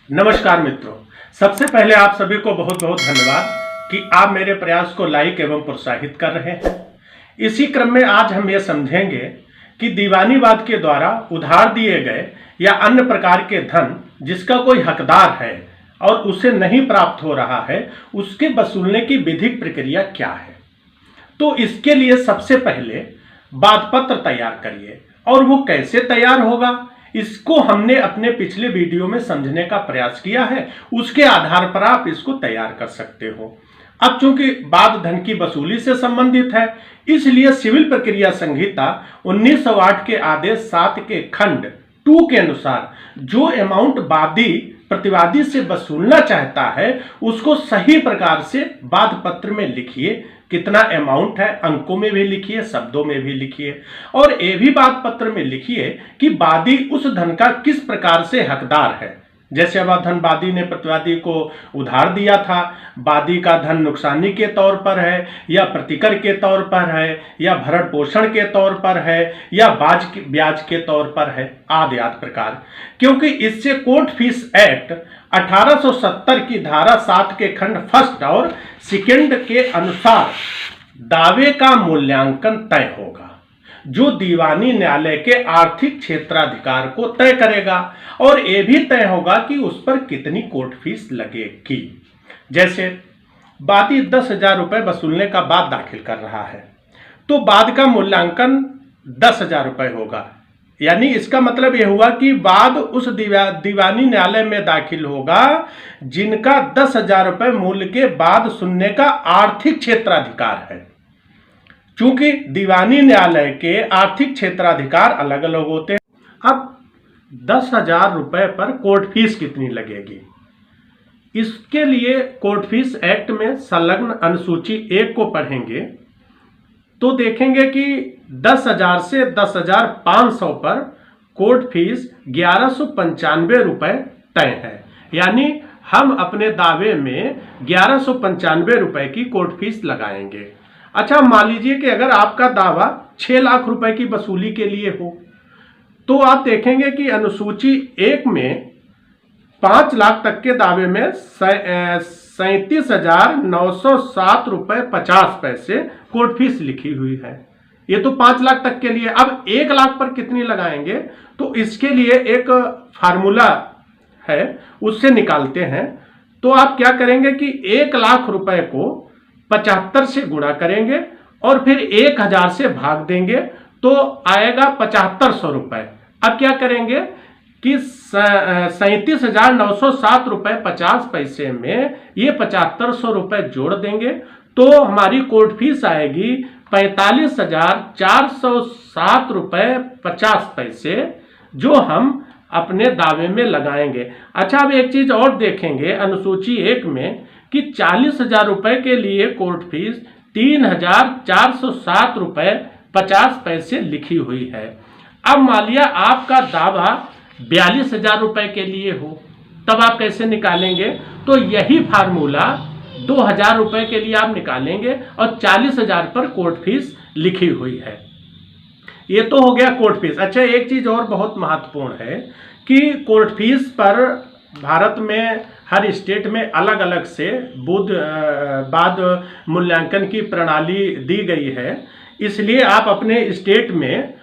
नमस्कार मित्रों, सबसे पहले आप सभी को बहुत बहुत धन्यवाद कि आप मेरे प्रयास को लाइक एवं प्रोत्साहित कर रहे हैं। इसी क्रम में आज हम ये समझेंगे कि दीवानीवाद के द्वारा उधार दिए गए या अन्य प्रकार के धन जिसका कोई हकदार है और उसे नहीं प्राप्त हो रहा है, उसके वसूलने की विधिक प्रक्रिया क्या है। तो इसके लिए सबसे पहले वादपत्र तैयार करिए। और वो कैसे तैयार होगा, इसको हमने अपने पिछले वीडियो में समझने का प्रयास किया है। उसके आधार पर आप इसको तैयार कर सकते हो। अब चूंकि बाद धन की वसूली से संबंधित है, इसलिए सिविल प्रक्रिया संहिता 1908 के आदेश 7 के खंड 2 के अनुसार जो अमाउंट वादी प्रतिवादी से वसूलना चाहता है, उसको सही प्रकार से वाद पत्र में लिखिए। कितना अमाउंट है, अंकों में भी लिखिए, शब्दों में भी लिखिए। और ये भी वाद पत्र में लिखिए कि वादी उस धन का किस प्रकार से हकदार है। जैसे अब धन वादी ने प्रतिवादी को उधार दिया था, वादी का धन नुकसानी के तौर पर है या प्रतिकर के तौर पर है या भरण पोषण के तौर पर है या ब्याज के तौर पर है, आदि आदि प्रकार। क्योंकि इससे कोर्ट फीस एक्ट 1870 की धारा 7 के खंड 1 और 2 के अनुसार दावे का मूल्यांकन तय होगा, जो दीवानी न्यायालय के आर्थिक क्षेत्राधिकार को तय करेगा। और यह भी तय होगा कि उस पर कितनी कोर्ट फीस लगेगी। जैसे वादी 10,000 रुपये वसूलने का बाद दाखिल कर रहा है, तो बाद का मूल्यांकन 10,000 रुपये होगा। यानी इसका मतलब यह हुआ कि वाद उस दीवानी न्यायालय में दाखिल होगा जिनका 10,000 रुपये मूल्य के बाद सुनने का आर्थिक क्षेत्राधिकार है। चूंकि दीवानी न्यायालय के आर्थिक क्षेत्राधिकार अलग अलग होते हैं। अब 10,000 रुपये पर कोर्ट फीस कितनी लगेगी, इसके लिए कोर्ट फीस एक्ट में संलग्न अनुसूची 1 को पढ़ेंगे तो देखेंगे कि 10,000 से 10,500 पर कोर्ट फीस 1195 रुपये तय है। यानी हम अपने दावे में 1195 रुपये की कोर्ट फीस लगाएंगे। अच्छा, मान लीजिए कि अगर आपका दावा 6 लाख रुपए की वसूली के लिए हो, तो आप देखेंगे कि अनुसूची 1 में 5 लाख तक के दावे में 37,907 रुपये 50 पैसे कोर्ट फीस लिखी हुई है। ये तो 5 लाख तक के लिए। अब 1 लाख पर कितनी लगाएंगे, तो इसके लिए एक फार्मूला है, उससे निकालते हैं। तो आप क्या करेंगे कि 1 लाख रुपए को 75 से गुणा करेंगे और फिर 1,000 से भाग देंगे तो आएगा 7,500 रुपये। अब क्या करेंगे कि 37,907 रुपये 50 पैसे में ये 7,500 रुपये जोड़ देंगे तो हमारी कोर्ट फीस आएगी 45,407 रुपये 50 पैसे, जो हम अपने दावे में लगाएंगे। अच्छा, अब एक चीज और देखेंगे अनुसूची 1 में कि 40,000 रुपये के लिए कोर्ट फीस 3,407 रुपये 50 पैसे लिखी हुई है। अब मान लिया आपका दावा 42,000 रुपये के लिए हो, तब आप कैसे निकालेंगे, तो यही फार्मूला 2,000 रुपये के लिए आप निकालेंगे और 40,000 पर कोर्ट फीस लिखी हुई है। ये तो हो गया कोर्ट फीस। अच्छा, एक चीज और बहुत महत्वपूर्ण है कि कोर्ट फीस पर भारत में हर स्टेट में अलग अलग से बाद मूल्यांकन की प्रणाली दी गई है। इसलिए आप अपने स्टेट में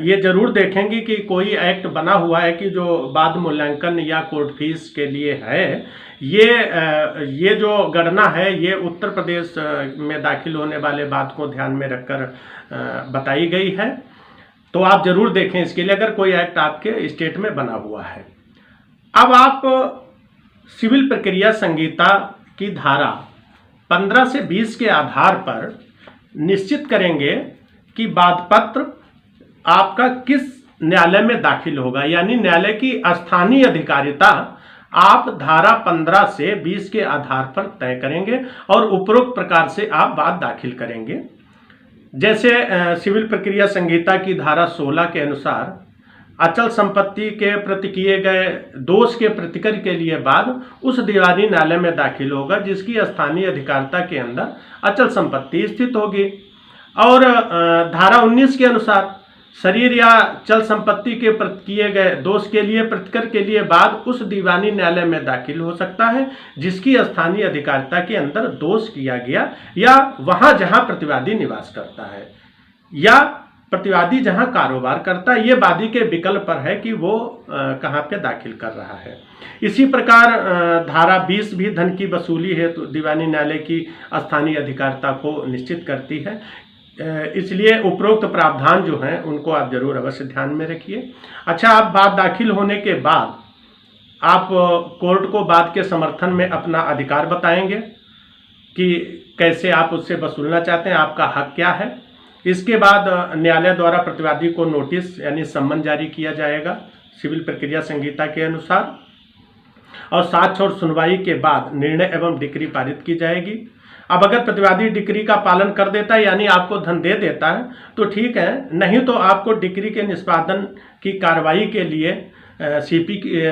ये जरूर देखेंगे कि कोई एक्ट बना हुआ है कि जो बाद मूल्यांकन या कोर्ट फीस के लिए है। ये जो गणना है ये उत्तर प्रदेश में दाखिल होने वाले बाद को ध्यान में रखकर बताई गई है। तो आप जरूर देखें इसके लिए, अगर कोई एक्ट आपके स्टेट में बना हुआ है। अब आप सिविल प्रक्रिया संहिता की धारा 15 से 20 के आधार पर निश्चित करेंगे कि वादपत्र आपका किस न्यायालय में दाखिल होगा। यानी न्यायालय की स्थानीय अधिकारिता आप धारा 15 से 20 के आधार पर तय करेंगे और उपरोक्त प्रकार से आप वाद दाखिल करेंगे। जैसे सिविल प्रक्रिया संहिता की धारा 16 के अनुसार अचल संपत्ति के प्रति किए गए दोष के प्रतिकर के लिए बाद उस दीवानी न्यायालय में दाखिल होगा जिसकी स्थानीय अधिकारिता के अंदर अचल संपत्ति स्थित होगी। और धारा 19 के अनुसार शरीर या चल संपत्ति के प्रति किए गए दोष के लिए प्रतिकर के लिए बाद उस दीवानी न्यायालय में दाखिल हो सकता है जिसकी स्थानीय अधिकारिता के अंदर दोष किया गया या वहां जहां प्रतिवादी निवास करता है या प्रतिवादी जहां कारोबार करता है। ये वादी के विकल्प पर है कि वो कहाँ पे दाखिल कर रहा है। इसी प्रकार धारा 20 भी धन की वसूली हेतु दीवानी न्यायालय की स्थानीय अधिकारिता को निश्चित करती है। इसलिए उपरोक्त प्रावधान जो हैं उनको आप जरूर अवश्य ध्यान में रखिए। अच्छा, आप बात दाखिल होने के बाद आप कोर्ट को बात के समर्थन में अपना अधिकार बताएंगे कि कैसे आप उससे वसूलना चाहते हैं, आपका हक क्या है। इसके बाद न्यायालय द्वारा प्रतिवादी को नोटिस यानी सम्मन जारी किया जाएगा सिविल प्रक्रिया संहिता के अनुसार और साक्ष्य और सुनवाई के बाद निर्णय एवं डिक्री पारित की जाएगी। अब अगर प्रतिवादी डिक्री का पालन कर देता है यानी आपको धन दे देता है तो ठीक है, नहीं तो आपको डिक्री के निष्पादन की कार्रवाई के लिए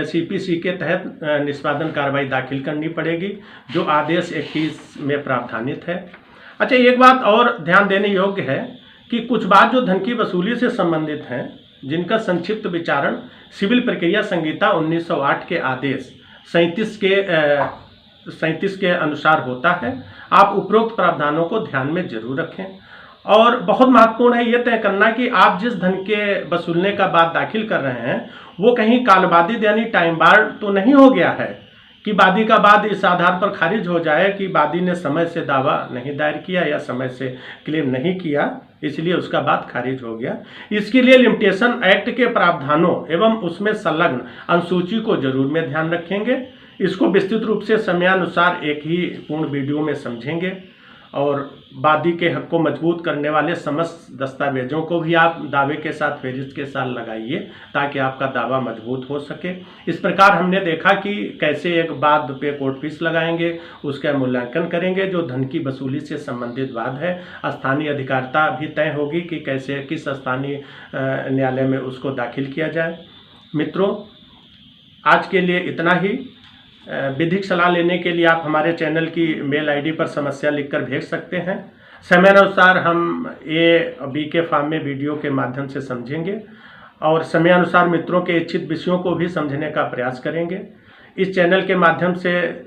सीपीसी के तहत निष्पादन कार्रवाई दाखिल करनी पड़ेगी जो आदेश 21 में प्रावधानित है। अच्छा, एक बात और ध्यान देने योग्य है कि कुछ बात जो धन की वसूली से संबंधित हैं जिनका संक्षिप्त विचारण सिविल प्रक्रिया संहिता 1908 के आदेश 37 के अनुसार होता है। आप उपरोक्त प्रावधानों को ध्यान में जरूर रखें और बहुत महत्वपूर्ण है यह तय करना कि आप जिस धन के वसूलने का बात दाखिल कर रहे हैं वो कहीं कालबाधित यानी टाइम बार तो नहीं हो गया है कि वादी का बाद इस आधार पर खारिज हो जाए कि वादी ने समय से दावा नहीं दायर किया या समय से क्लेम नहीं किया इसलिए उसका बाद खारिज हो गया। इसके लिए लिमिटेशन एक्ट के प्रावधानों एवं उसमें संलग्न अनुसूची को जरूर में ध्यान रखेंगे। इसको विस्तृत रूप से समयानुसार एक ही पूर्ण वीडियो में समझेंगे और वादी के हक को मजबूत करने वाले समस्त दस्तावेजों को भी आप दावे के साथ फहरिस्त के साथ लगाइए ताकि आपका दावा मजबूत हो सके। इस प्रकार हमने देखा कि कैसे एक वाद पे कोर्ट फीस लगाएंगे, उसका मूल्यांकन करेंगे जो धन की वसूली से संबंधित वाद है। स्थानीय अधिकारिता भी तय होगी कि कैसे किस स्थानीय न्यायालय में उसको दाखिल किया जाए। मित्रों, आज के लिए इतना ही। विधिक सलाह लेने के लिए आप हमारे चैनल की मेल आईडी पर समस्या लिखकर भेज सकते हैं। समयानुसार हम BK फार्म में वीडियो के माध्यम से समझेंगे और समयानुसार मित्रों के इच्छित विषयों को भी समझने का प्रयास करेंगे। इस चैनल के माध्यम से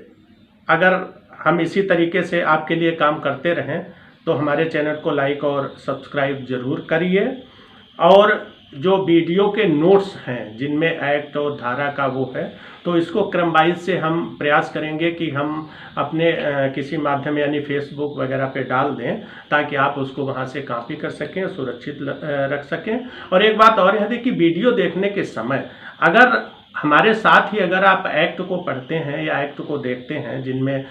अगर हम इसी तरीके से आपके लिए काम करते रहें तो हमारे चैनल को लाइक और सब्सक्राइब जरूर करिए और जो वीडियो के नोट्स हैं जिनमें एक्ट और धारा का वो है तो इसको क्रम वाइज से हम प्रयास करेंगे कि हम अपने किसी माध्यम यानी फेसबुक वगैरह पे डाल दें ताकि आप उसको वहाँ से कॉपी कर सकें, सुरक्षित रख सकें। और एक बात और है कि वीडियो देखने के समय अगर हमारे साथ ही अगर आप एक्ट को पढ़ते हैं या एक्ट को देखते हैं जिनमें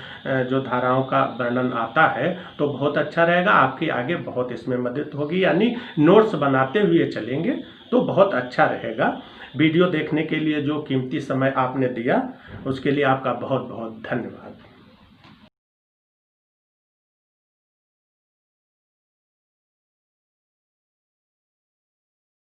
जो धाराओं का वर्णन आता है तो बहुत अच्छा रहेगा, आपकी आगे बहुत इसमें मदद होगी। यानी नोट्स बनाते हुए चलेंगे तो बहुत अच्छा रहेगा। वीडियो देखने के लिए जो कीमती समय आपने दिया उसके लिए आपका बहुत बहुत धन्यवाद।